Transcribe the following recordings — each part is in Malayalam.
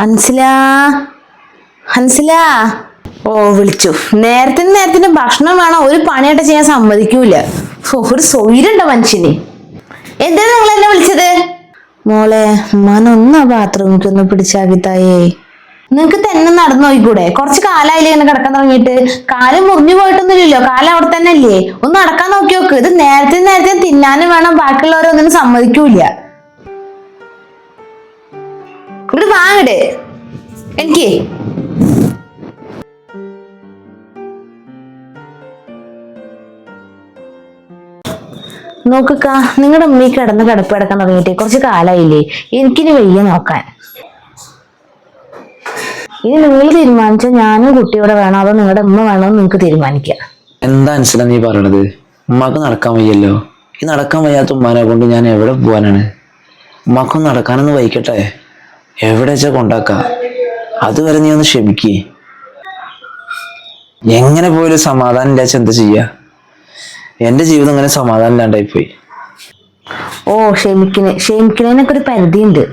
ഹൻസില ഹൻസില ഓ വിളിച്ചു. നേരത്തിന് ഭക്ഷണം വേണം, ഒരു പണിയായിട്ട് ചെയ്യാൻ സമ്മതിക്കൂല. ഒരു സ്വൈരുണ്ടോ മനുഷ്യന്? എന്താ നിങ്ങൾ എന്നെ വിളിച്ചത്? മോളെ ഉമ്മാനൊന്ന് ബാത്റൂമിക്കൊന്ന് പിടിച്ചാക്കിത്തായേ. നിങ്ങക്ക് തന്നെ നടന്നു നോക്കൂടെ? കുറച്ച് കാലായില്ലേ ഇങ്ങനെ കിടക്കാൻ തുടങ്ങിയിട്ട്? കാല് മുറിഞ്ഞു പോയിട്ടൊന്നുമില്ലല്ലോ, കാലം അവിടെ തന്നെ അല്ലേ? ഒന്ന് നടക്കാൻ നോക്കി നോക്ക്. ഇത് നേരത്തെ തിന്നാനും വേണം, ബാക്കിയുള്ളവരൊന്നിനും സമ്മതിക്കൂല. ഇവിടെ വാങ്ങട് എനിക്ക്. നോക്കുക, നിങ്ങളുടെ ഉമ്മി കിടന്ന് കിടപ്പ് കിടക്കാൻ തുടങ്ങിയിട്ട് കുറച്ച് കാലായില്ലേ? എനിക്കിനി വയ്യ നോക്കാൻ. ഇനി നിങ്ങൾ തീരുമാനിച്ചാൽ ഞാനും കുട്ടിയോടെ വേണോ അതോ നിങ്ങളുടെ ഉമ്മ വേണോ നിങ്ങൾക്ക് തീരുമാനിക്കാം. എന്താ മനസ്സിലാ നീ പറയണത്? ഉമ്മാക്ക് നടക്കാൻ വയ്യല്ലോ. ഈ നടക്കാൻ വയ്യാത്ത ഉമ്മാനെ കൊണ്ട് ഞാൻ എവിടെ പോവാനാണ്? ഉമ്മാക്കൊന്ന് നടക്കാനൊന്ന് വൈക്കട്ടെ, എവിടെ വെച്ചാ കൊണ്ടാക്ക. അതുവരെ നീ ഒന്ന് ക്ഷമിക്കേ. എങ്ങനെ പോയാലും സമാധാനം ഇല്ലാച്ച എന്താ ചെയ്യാ? എന്റെ ജീവിതം ഇങ്ങനെ സമാധാനം ഇല്ലാണ്ടായി പോയി. ഓ ക്ഷമിക്കണേനൊക്കെ ഒരു പരിധിയുണ്ട്.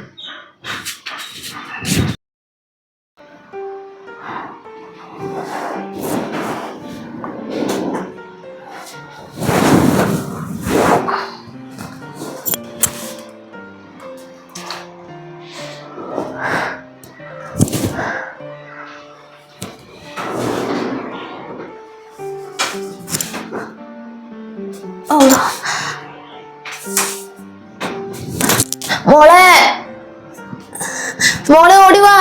മോളെ ഓടിവാ.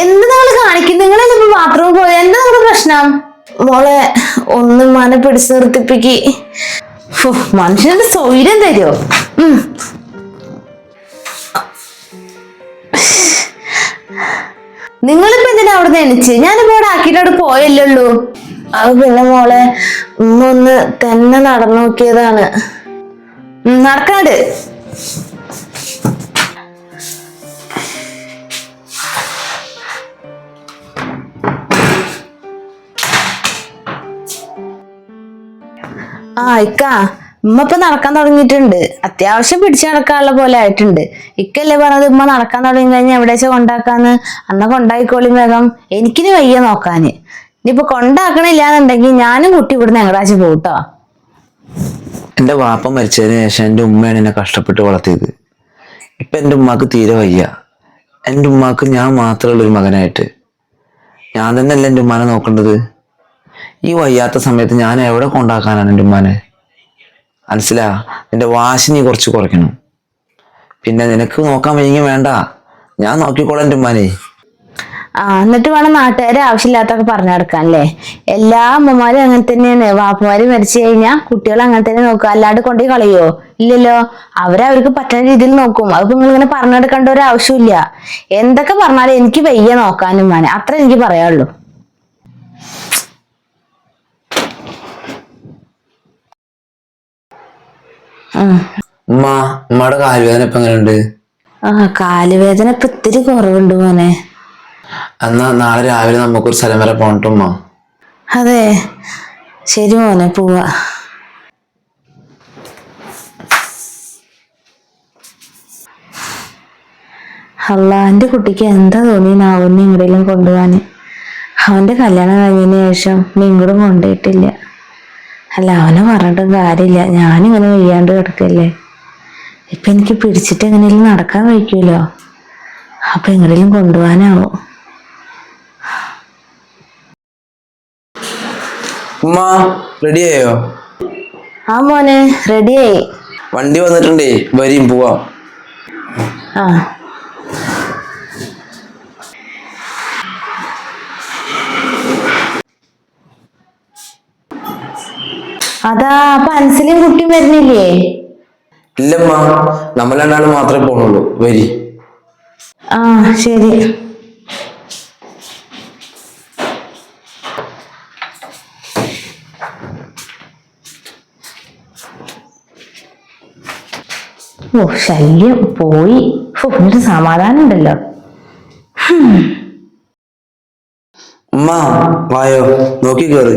എന്ത് നിങ്ങൾ കാണിക്കും? നിങ്ങളല്ലേ ഇപ്പൊ ബാത്റൂമിൽ പോയ? എന്താ നിങ്ങളുടെ പ്രശ്നം? മോളെ ഒന്നും മന പിടിച്ചു നിർത്തിപ്പിക്ക്. മനുഷ്യന്റെ സ്വൈര്യം തരുമോ? നിങ്ങളിപ്പോ എന്തിനാ അവിടെ എണിച്ച്? ഞാനിപ്പോ അവിടെ ആക്കിയിട്ട് അവിടെ പോയല്ലുള്ളൂ. അത് പിന്നെ മോളെ ഉമ്മ ഒന്ന് തന്നെ നടന്നു നോക്കിയതാണ്. നടക്കാട്. ഇക്ക ഉമ്മ ഇപ്പൊ നടക്കാൻ തുടങ്ങിയിട്ടുണ്ട്. അത്യാവശ്യം പിടിച്ചു നടക്കാനുള്ള പോലെ ആയിട്ടുണ്ട്. ഇക്കല്ലേ പറഞ്ഞത് ഉമ്മ നടക്കാൻ തുടങ്ങി കഴിഞ്ഞാൽ എവിടെച്ചാ കൊണ്ടാക്കാന്ന്? അന്ന കൊണ്ടായിക്കോളി വേഗം. എനിക്കിനി വയ്യ നോക്കാന്. ഇനിയിപ്പൊ കൊണ്ടാക്കണില്ലാന്നുണ്ടെങ്കിൽ ഞാനും കുട്ടി ഇവിടുന്ന് എങ്ങടാച്ചും പോട്ടോ. എന്റെ വാപ്പ മരിച്ചതിന് ശേഷം എന്റെ ഉമ്മയാണ് എന്നെ കഷ്ടപ്പെട്ട് വളർത്തിയത്. ഇപ്പൊ എന്റെ ഉമ്മാക്ക് തീരെ വയ്യ. എന്റെ ഉമ്മാക്ക് ഞാൻ മാത്രമുള്ള ഒരു മകനായിട്ട് ഞാൻ തന്നെയല്ല എന്റെ ഉമ്മാനെ നോക്കേണ്ടത്. ഈ വയ്യാത്ത സമയത്ത് ഞാൻ എവിടെ കൊണ്ടാക്കാനാണ് എന്റെ ഉമ്മാനെ? മനസ്സിലാ? എന്റെ വാശി നീ കുറച്ച് കുറയ്ക്കണം. പിന്നെ നിനക്ക് നോക്കാൻ വയ്യെങ്കിൽ വേണ്ട, ഞാൻ നോക്കിക്കോളാം എന്റെ ഉമ്മാനെ. എന്നിട്ട് വേണം നാട്ടുകാരെ ആവശ്യമില്ലാത്തൊക്കെ പറഞ്ഞു നടക്കാനല്ലേ? എല്ലാ അമ്മമാരും അങ്ങനെ തന്നെയാണ്. വാപ്പമാര് മരിച്ചു കഴിഞ്ഞാൽ കുട്ടികൾ അങ്ങനെ തന്നെ നോക്കുക, അല്ലാണ്ട് കൊണ്ടുപോയി കളയോ? ഇല്ലല്ലോ, അവർക്ക് പറ്റുന്ന രീതിയിൽ നോക്കും. അതിപ്പോ നിങ്ങൾ ഇങ്ങനെ പറഞ്ഞു നടക്കേണ്ട ഒരു ആവശ്യമില്ല. എന്തൊക്കെ പറഞ്ഞാലും എനിക്ക് വയ്യ നോക്കാനും വേണേ, അത്ര എനിക്ക് പറയാനുള്ളൂ. ഉമ്മയുടെ കാലുവേദന ഇപ്പൊ എങ്ങനെയുണ്ട്? കാലുവേദന ഇപ്പൊ ഇത്തിരി കുറവുണ്ട് മോനെ. എന്നാ നാളെ രാവിലെ നമുക്കൊരു സ്ഥലം വരെ പോകട്ടുമ്മ. അതെ, ശരി മോനെ, പോവാ. എന്റെ കുട്ടിക്ക് എന്താ തോന്നി നാവുന്നെ ഇങ്ങടെയും കൊണ്ടുപോവാന്? അവന്റെ കല്യാണം കഴിഞ്ഞതിന് ശേഷം ഇങ്ങോട്ടും കൊണ്ടുപോയിട്ടില്ല. അല്ല, അവനെ പറഞ്ഞിട്ടും കാര്യമില്ല. ഞാനിങ്ങനെ വയ്യാണ്ട് കിടക്കല്ലേ. ഇപ്പൊ എനിക്ക് പിടിച്ചിട്ട് എങ്ങനെയും നടക്കാൻ കഴിക്കൂലോ. അപ്പൊ എങ്ങടെയും കൊണ്ടുപോവാനാവോ? ഉമ്മ റെഡിയായോ? മോനെ റെഡിയായി. വണ്ടി വന്നിട്ടുണ്ടേ, വരിയും പോവാം. അതാ അപ്പൊ അൻസലിയും കുട്ടിയും വരുന്നില്ലേ? ഇല്ലമ്മ, നമ്മൾ രണ്ടാളും മാത്രമേ പോണുള്ളൂ. വരി. ശരി. ശല്യം പോയി. എന്നിട്ട് സമാധാനം ഉണ്ടല്ലോ. ഉമ്മ വായോ, നോക്കി കേറ്.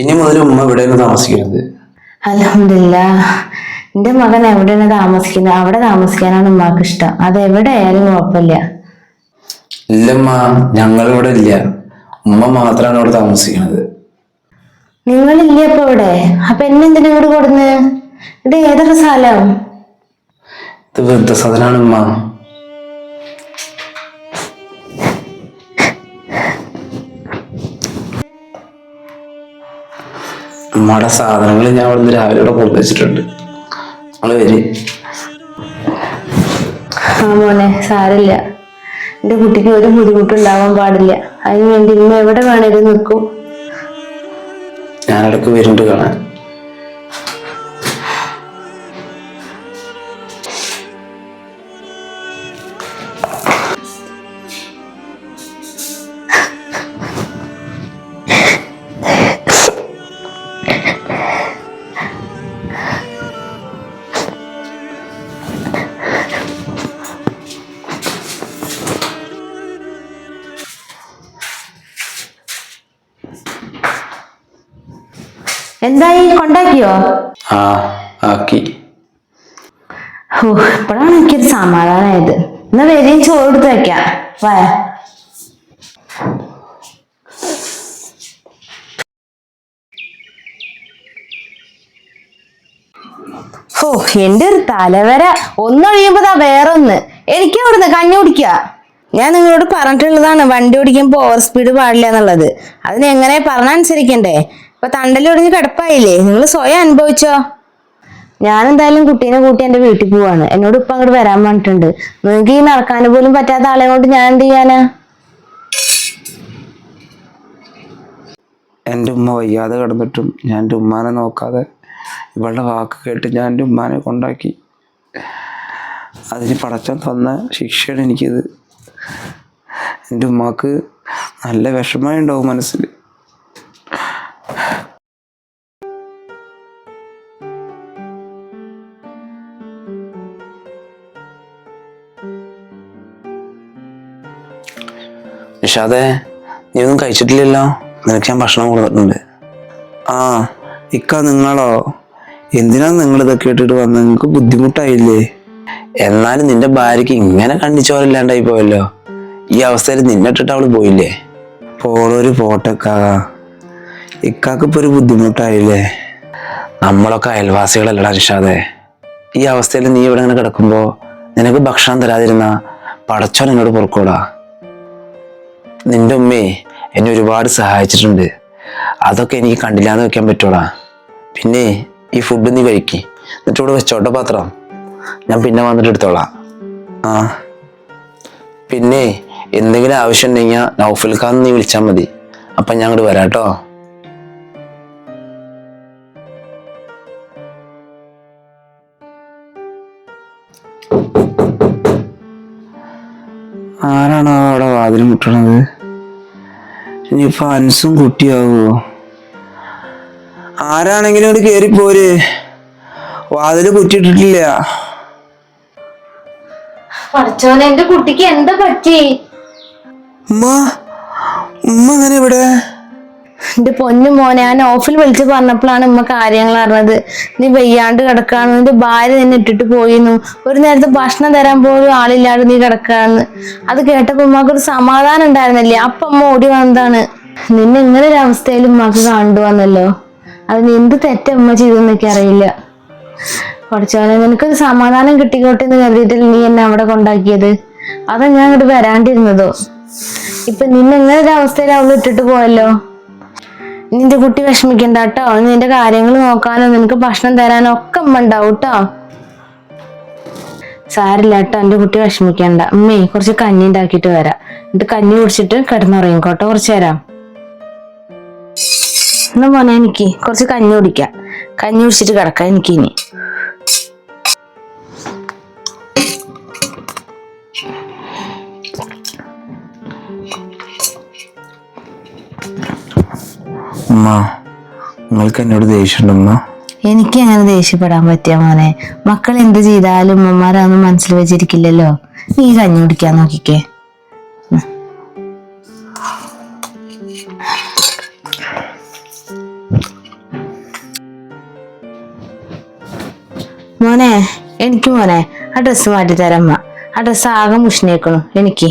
ഇനി മുതൽ ഉമ്മ ഇവിടെയാണ് താമസിക്കുന്നത്. അൽഹംദുലില്ലാ. എന്റെ മകൻ എവിടെയാണ് താമസിക്കുന്നത് അവിടെ താമസിക്കാനാണ് ഉമ്മാക്ക് ഇഷ്ടം. അത് എവിടെ ആയാലും കുഴപ്പമില്ല. ഇല്ലമ്മ, ഞങ്ങളിവിടെ ഇല്ല, ഉമ്മ മാത്രമാണ് ഇവിടെ താമസിക്കുന്നത്. നിങ്ങളില്ല ഇപ്പൊ ഇവിടെ? അപ്പൊ എന്നെന്തിനാ ഇങ്ങോട്ട് കൊടുന്ന്? ഇത് ഏതൊക്കെ സ്ഥലം? ഇത് വൃദ്ധസദനാണ് ഉമ്മ. ഉമ്മയുടെ സാധനങ്ങൾ ഞാൻ ഇവിടുന്ന് രാവിലെ ഇവിടെ കൊടുത്തു വെച്ചിട്ടുണ്ട്. നമ്മള് വരി. ആ മോനെ, സാരില്ല. എന്റെ കുട്ടിക്ക് ഒരു ബുദ്ധിമുട്ടുണ്ടാവാൻ പാടില്ല. അതിനു വേണ്ടി ഇമ്മ എവിടെ വേണേലും നിൽക്കും. ഞാനിടക്ക് വരുന്നുണ്ട് കാണാൻ. എന്തായി, കൊണ്ടാക്കിയോ? ആ, ആക്കി. ഓ, ഇപ്പോഴാണ് എനിക്കൊരു സമാധാനമായത്. എന്നാ വരെയും ചോറ് എടുത്ത് വെക്കാം. വാ. ഓ, എന്റെ ഒരു തലവര. ഒന്നൊഴിയുമ്പോ വേറൊന്ന്. എനിക്ക് അവിടുന്ന് കഞ്ഞി കുടിക്ക. ഞാൻ നിങ്ങളോട് പറഞ്ഞിട്ടുള്ളതാണ് വണ്ടി ഓടിക്കുമ്പോ ഓവർ സ്പീഡ് പാടില്ല എന്നുള്ളത്. അതിന് എങ്ങനെ പറഞ്ഞനുസരിക്കണ്ടേ? ഇപ്പൊ തണ്ടലൊടിഞ്ഞ് കിടപ്പായില്ലേ? നിങ്ങൾ സ്വയം അനുഭവിച്ചോ. ഞാനെന്തായാലും കുട്ടീനെ കൂട്ടി എന്റെ വീട്ടിൽ പോവാണ്. എന്നോട് ഇപ്പൊ അങ്ങോട്ട് വരാൻ പറഞ്ഞിട്ടുണ്ട്. നിങ്ങൾക്ക് ഈ നടക്കാൻ പോലും പറ്റാത്ത ആളെ കൊണ്ട് ഞാൻ എന്ത് ചെയ്യാനാ? എൻ്റെ ഉമ്മ വയ്യാതെ കിടന്നിട്ടും ഞാൻ എൻ്റെ ഉമ്മാനെ നോക്കാതെ ഇവളുടെ വാക്ക് കേട്ട് ഞാൻ എൻ്റെ ഉമ്മാനെ കൊണ്ടാക്കി. അതിന് പടച്ചോൻ തന്ന ശിക്ഷയാണ് എനിക്കിത്. എൻ്റെ ഉമ്മാക്ക് നല്ല വിഷമം ഉണ്ടാവും മനസ്സിൽ. നിഷാദേ, നീ ഒന്നും കഴിച്ചിട്ടില്ലല്ലോ. നിനക്ക് ഞാൻ ഭക്ഷണം കൊടുത്തിട്ടുണ്ട്. ആ ഇക്ക, നിങ്ങളോ? എന്തിനാ നിങ്ങൾ ഇതൊക്കെ ഇട്ടിട്ട് വന്നത്? നിങ്ങൾക്ക് ബുദ്ധിമുട്ടായില്ലേ? എന്നാലും നിന്റെ ഭാര്യക്ക് ഇങ്ങനെ കണ്ണിച്ചോരില്ലാണ്ടായി പോയല്ലോ. ഈ അവസ്ഥയിൽ നിന്നിട്ടിട്ട് അവള് പോയില്ലേ? പോളൊരു പോട്ടക്കാ. ഇക്കാക്ക് ഇപ്പൊ ഒരു ബുദ്ധിമുട്ടായില്ലേ? നമ്മളൊക്കെ അയൽവാസികളല്ലടാ നിഷാദേ. ഈ അവസ്ഥയിൽ നീ ഇവിടെ ഇങ്ങനെ കിടക്കുമ്പോ നിനക്ക് ഭക്ഷണം തരാതിരുന്ന പടച്ചോൻ എന്നോട് പൊറുക്കൂടാ. നിന്റെ ഉമ്മയെ എന്നെ ഒരുപാട് സഹായിച്ചിട്ടുണ്ട്. അതൊക്കെ എനിക്ക് കണ്ടില്ലാന്ന് വെക്കാൻ പറ്റൂടാ. പിന്നെ ഈ ഫുഡ് നീ കഴിക്ക്, എന്നിട്ട് ഇവിടെ വെച്ചോട്ടെ പാത്രം. ഞാൻ പിന്നെ വന്നിട്ട് എടുത്തോളാം. ആ പിന്നെ എന്തെങ്കിലും ആവശ്യം ഉണ്ടെങ്കിൽ നൗഫൽക്കാന്ന് നീ വിളിച്ചാൽ മതി. അപ്പം ഞാൻ അങ്ങോട്ട് വരാട്ടോ. ആരാണോ അവിടെ വാതിൽ മുട്ടണത്? ഇനിയിപ്പൊ അൻസും കുട്ടിയാവോ? ആരാണെങ്കിലും ഇവിടെ കേറിപ്പോര്. വാതില് കുറ്റിയിട്ടിട്ടില്ല. പഠിച്ചോനെ, എന്റെ കുട്ടിക്ക് എന്താ പറ്റി? ഉമ്മ എങ്ങനെ ഇവിടെ? എന്റെ പൊന്നു മോനെ, ഞാൻ ഓഫിൽ വിളിച്ച് പറഞ്ഞപ്പോഴാണ് ഉമ്മ കാര്യങ്ങൾ അറിഞ്ഞത്. നീ വയ്യാണ്ട് കിടക്കാണ്, നിന്റെ ഭാര്യ നിന്നെ ഇട്ടിട്ട് പോയിന്നു, ഒരു നേരത്തെ ഭക്ഷണം തരാൻ പോലും ആളില്ലാണ്ട് നീ കിടക്കാന്ന്. അത് കേട്ടപ്പോ ഉമ്മക്ക് ഒരു സമാധാനം ഉണ്ടായിരുന്നില്ലേ? അപ്പൊ അമ്മ ഓടി വന്നതാണ്. നിന്നെ ഇങ്ങനെ ഒരു അവസ്ഥയിൽ ഉമ്മക്ക് കണ്ടുവന്നല്ലോ. അതിന് എന്ത് തെറ്റ ഉമ്മ ചെയ്തെന്നൊക്കെ അറിയില്ല. പഠിച്ചോനെ, നിനക്കൊരു സമാധാനം കിട്ടിക്കോട്ടെ എന്ന് കരുതിയിട്ടില്ല നീ എന്നെ അവിടെ കൊണ്ടാക്കിയത്. അതാ ഞാൻ ഇങ്ങോട്ട് വരാണ്ടിരുന്നതോ. ഇപ്പൊ നിന്നെ ഇങ്ങനെ ഒരു അവസ്ഥയിൽ അവള് ഇട്ടിട്ട് പോയല്ലോ. നിന്റെ കുട്ടി വിഷമിക്കണ്ട കേട്ടോ. നിന്റെ കാര്യങ്ങൾ നോക്കാനോ നിനക്ക് ഭക്ഷണം തരാനോ ഒക്കെ അമ്മ ഉണ്ടാവും കേട്ടോ. സാരില്ല കേട്ടോ, എന്റെ കുട്ടി വിഷമിക്കണ്ട. അമ്മേ കുറച്ച് കഞ്ഞി ഉണ്ടാക്കിയിട്ട് വരാം. എന്നിട്ട് കഞ്ഞി കുടിച്ചിട്ട് കിടന്നുറങ്ങിക്കോട്ടെ കുറച്ചു നേരം. എന്നാ മോനെ, എനിക്ക് കുറച്ച് കഞ്ഞി കുടിക്കാം. കഞ്ഞി കുടിച്ചിട്ട് കിടക്കാം എനിക്കിനി. ഉമ്മ, നിങ്ങൾക്ക് എന്നോട് ദേഷ്യമുണ്ടമ്മ? എനിക്ക് അങ്ങനെ ദേഷ്യപ്പെടാൻ പറ്റിയ മോനെ? മക്കൾ എന്ത് ചെയ്താലും ഉമ്മമാരൊന്നും മനസ്സിൽ വെച്ചിരിക്കില്ലല്ലോ. നീ കഞ്ഞി കുടിക്കാൻ നോക്കിക്കേ. മോനെ എനിക്ക് മോനെ ആ ഡ്രസ്സ് മാറ്റി തരമ്മ. ആ ഡ്രസ്സ് ആകെ മുഷിനേക്കണു എനിക്ക്.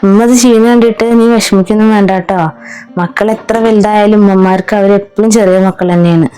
ഉമ്മ അത് ചെയ്യുന്ന കണ്ടിട്ട് നീ വിഷമിക്കൊന്നും വേണ്ട കേട്ടോ. മക്കൾ എത്ര വലുതായാലും ഉമ്മമാർക്ക് അവരെപ്പോഴും ചെറിയ മക്കൾ തന്നെയാണ്.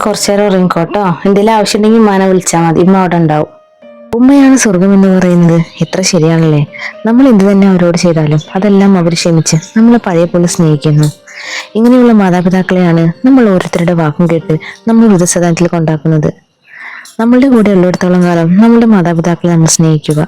കുറച്ചു നേരം ഉറങ്ങിക്കോട്ടോ. എന്തെങ്കിലും ആവശ്യമുണ്ടെങ്കിൽ ഉമ്മാനെ വിളിച്ചാൽ മതി, ഉമ്മ അവിടെ ഉണ്ടാവും. ഉമ്മയാണ് സ്വർഗം എന്ന് പറയുന്നത് എത്ര ശരിയാണല്ലേ. നമ്മൾ എന്ത് തന്നെ അവരോട് ചെയ്താലും അതെല്ലാം അവർ ക്ഷമിച്ച് നമ്മളെ പഴയ പോലെ സ്നേഹിക്കുന്നു. ഇങ്ങനെയുള്ള മാതാപിതാക്കളെയാണ് നമ്മൾ ഓരോരുത്തരുടെ വാക്കും കേട്ട് നമ്മൾ വൃദ്ധസദനത്തിൽ കൊണ്ടാക്കുന്നത്. നമ്മളുടെ കൂടെ ഉള്ളിടത്തോളം കാലം നമ്മളുടെ മാതാപിതാക്കളെ നമ്മൾ സ്നേഹിക്കുക.